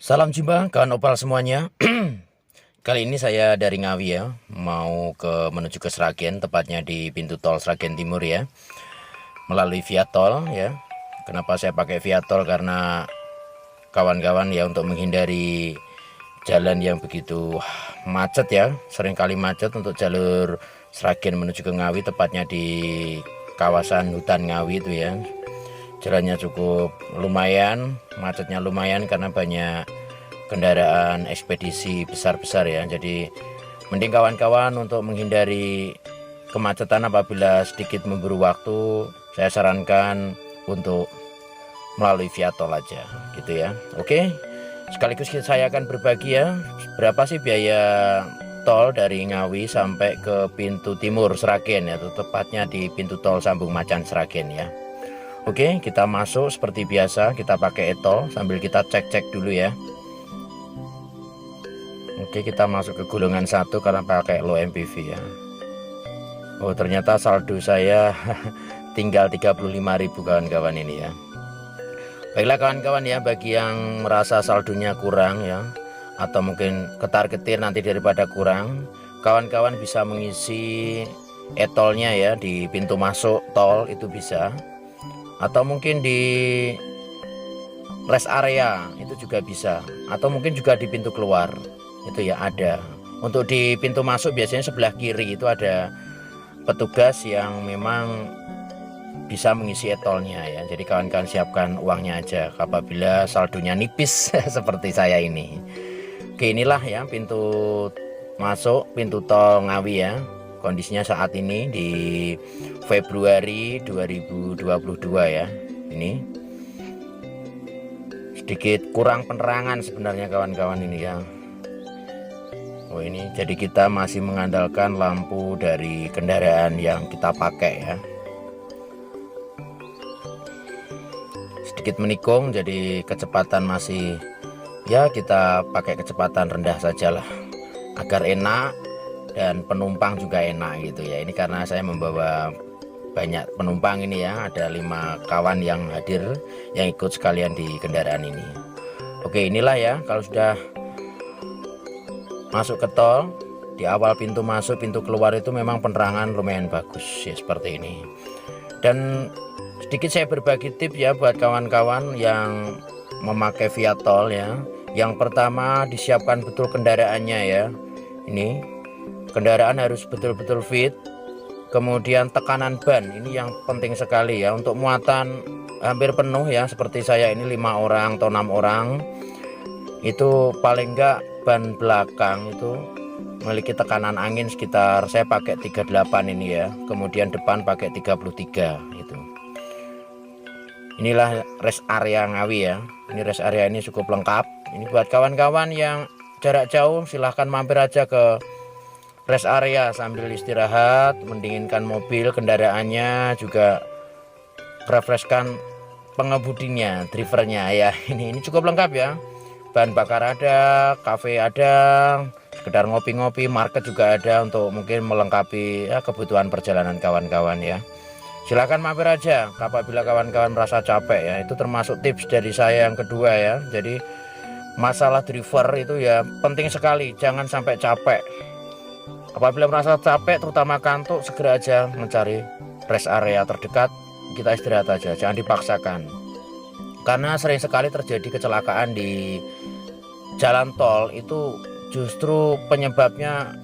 Salam jumpa kawan opal semuanya. Kali ini saya dari Ngawi ya, mau menuju ke Sragen, tepatnya di pintu tol Sragen Timur ya, melalui via tol ya. Kenapa saya pakai via tol? Karena kawan-kawan ya, untuk menghindari jalan yang begitu macet ya, seringkali macet untuk jalur Sragen menuju ke Ngawi, tepatnya di kawasan hutan Ngawi itu ya. Jalannya cukup lumayan, macetnya lumayan karena banyak kendaraan ekspedisi besar-besar ya. Jadi mending kawan-kawan untuk menghindari kemacetan apabila sedikit memburu waktu, saya sarankan untuk melalui via tol aja gitu ya. Oke, sekaligus saya akan berbagi ya, berapa sih biaya tol dari Ngawi sampai ke pintu timur Sragen ya, tepatnya di pintu tol Sambung Macan Sragen ya. Oke, kita masuk seperti biasa, kita pakai e-tol sambil kita cek-cek dulu ya. Oke, kita masuk ke golongan 1 karena pakai low MPV ya. Oh, ternyata saldo saya tinggal 35.000 kawan-kawan ini ya. Baiklah kawan-kawan ya, bagi yang merasa saldonya kurang ya, atau mungkin ketar-ketir nanti daripada kurang, kawan-kawan bisa mengisi e-tolnya ya di pintu masuk tol, itu bisa. Atau mungkin di rest area itu juga bisa, atau mungkin juga di pintu keluar itu ya ada. Untuk di pintu masuk biasanya sebelah kiri itu ada petugas yang memang bisa mengisi e-tolnya ya. Jadi kawan-kawan siapkan uangnya aja apabila saldonya nipis seperti saya ini. Oke, inilah ya pintu masuk pintu tol Ngawi ya. Kondisinya saat ini di Februari 2022 ya. Ini sedikit kurang penerangan sebenarnya kawan-kawan ini ya. Oh, ini jadi kita masih mengandalkan lampu dari kendaraan yang kita pakai ya. Sedikit menikung, jadi kecepatan masih ya, kita pakai kecepatan rendah sajalah agar enak dan penumpang juga enak gitu ya. Ini karena saya membawa banyak penumpang ini ya, ada 5 kawan yang hadir yang ikut sekalian di kendaraan ini. Oke, inilah ya, kalau sudah masuk ke tol, di awal pintu masuk pintu keluar itu memang penerangan lumayan bagus ya, seperti ini. Dan sedikit saya berbagi tips ya buat kawan-kawan yang memakai via tol ya. Yang pertama, disiapkan betul kendaraannya ya. Ini kendaraan harus betul-betul fit. Kemudian tekanan ban ini yang penting sekali ya, untuk muatan hampir penuh ya, seperti saya ini 5 orang atau 6 orang, itu paling enggak ban belakang itu memiliki tekanan angin sekitar, saya pakai 38 ini ya, kemudian depan pakai 33 gitu. Inilah rest area Ngawi ya. Ini rest area ini cukup lengkap. Ini buat kawan-kawan yang jarak jauh, silahkan mampir aja ke rest area sambil istirahat, mendinginkan mobil, kendaraannya, juga refreshkan pengemudinya, drivernya ya. Ini cukup lengkap ya. Bahan bakar ada, kafe ada, sekedar ngopi-ngopi, market juga ada untuk mungkin melengkapi ya, kebutuhan perjalanan kawan-kawan ya. Silahkan mampir aja apabila kawan-kawan merasa capek ya. Itu termasuk tips dari saya yang kedua ya. Jadi masalah driver itu ya penting sekali, jangan sampai capek. Apabila merasa capek, terutama kantuk, segera aja mencari rest area terdekat, kita istirahat aja, jangan dipaksakan. Karena sering sekali terjadi kecelakaan di jalan tol, itu justru penyebabnya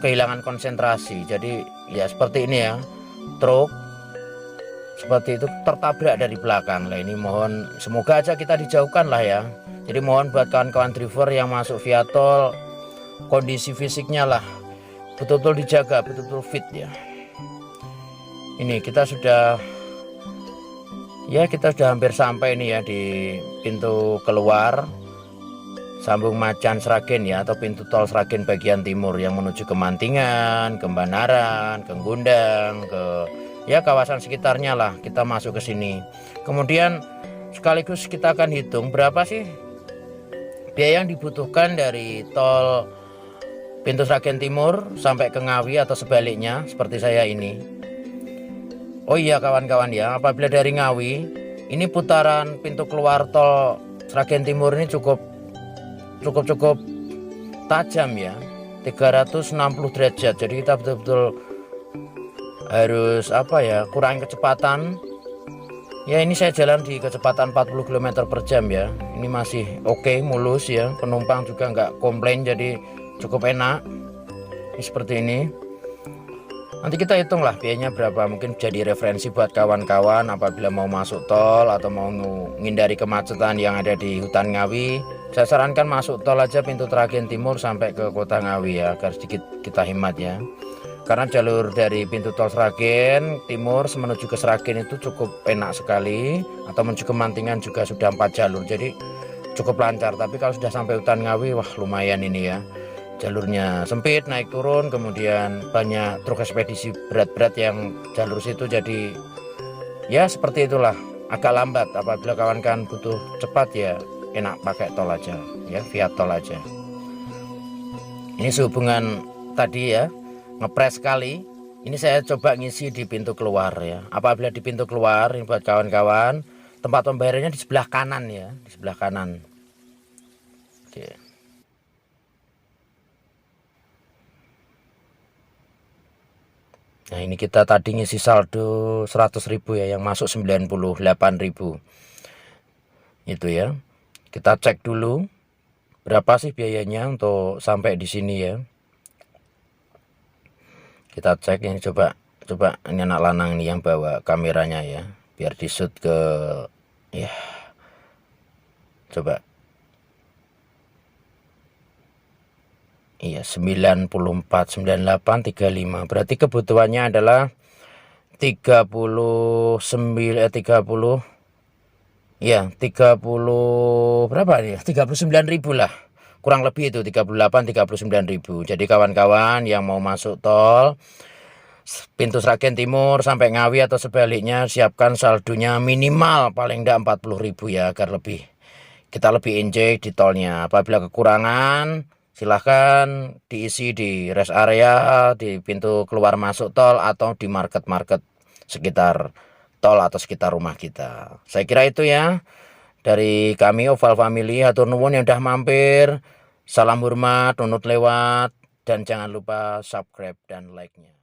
kehilangan konsentrasi. Jadi ya seperti ini ya, truk seperti itu tertabrak dari belakang. Lah ini mohon semoga aja kita dijauhkan lah ya. Jadi mohon buat kawan-kawan driver yang masuk via tol, kondisi fisiknya lah betul-betul dijaga, betul-betul fit ya. Ini kita sudah hampir sampai ini ya di pintu keluar Sambung Macan Sragen ya, atau pintu tol Sragen bagian timur yang menuju ke Mantingan, ke Banaran, ke Gundang, ke ya kawasan sekitarnya lah. Kita masuk ke sini. Kemudian sekaligus kita akan hitung berapa sih biaya yang dibutuhkan dari tol pintu Sragen Timur sampai ke Ngawi atau sebaliknya seperti saya ini. Oh iya kawan-kawan ya, apabila dari Ngawi ini putaran pintu keluar tol Sragen Timur ini cukup cukup tajam ya, 360 derajat. Jadi kita betul-betul harus kurangi kecepatan. Ya, ini saya jalan di kecepatan 40 km per jam ya. Ini masih oke, mulus ya. Penumpang juga nggak komplain, jadi cukup enak. Ini seperti ini. Nanti kita hitung lah biayanya berapa, mungkin jadi referensi buat kawan-kawan apabila mau masuk tol atau mau menghindari kemacetan yang ada di hutan Ngawi. Saya sarankan masuk tol aja pintu Sragen Timur sampai ke kota Ngawi ya, agar sedikit kita hemat ya. Karena jalur dari pintu tol Sragen Timur menuju ke Sragen itu cukup enak sekali, atau menuju ke Mantingan juga sudah 4 jalur, jadi cukup lancar. Tapi kalau sudah sampai hutan Ngawi, wah lumayan ini ya. Jalurnya sempit, naik turun, kemudian banyak truk ekspedisi berat-berat yang jalur situ, jadi ya seperti itulah, agak lambat. Apabila kawan-kawan butuh cepat ya enak pakai tol aja ya, via tol aja. Ini sehubungan tadi ya, ngepres sekali. Ini saya coba ngisi di pintu keluar ya. Apabila di pintu keluar, ini buat kawan-kawan, tempat pembayarannya di sebelah kanan ya, di sebelah kanan. Oke. Nah, ini kita tadi ngisi saldo 100.000 ya, yang masuk 98.000 itu ya. Kita cek dulu berapa sih biayanya untuk sampai di sini ya. Kita cek ini, coba ini anak lanang nih yang bawa kameranya ya, biar di shoot ke ya. Coba. Iya, 94, 98, 35. Berarti kebutuhannya adalah 30 ya, 30 berapa nih? 39.000 lah. Kurang lebih itu 38, 39.000. Jadi kawan-kawan yang mau masuk tol pintu Sragen Timur sampai Ngawi atau sebaliknya, siapkan saldonya minimal paling enggak 40.000 ya, agar kita lebih enjoy di tolnya. Apabila kekurangan, silahkan diisi di rest area, di pintu keluar masuk tol, atau di market-market sekitar tol atau sekitar rumah kita. Saya kira itu ya dari kami Oval Family. Hatur nuwun yang udah mampir. Salam hormat, nunut lewat, dan jangan lupa subscribe dan like-nya.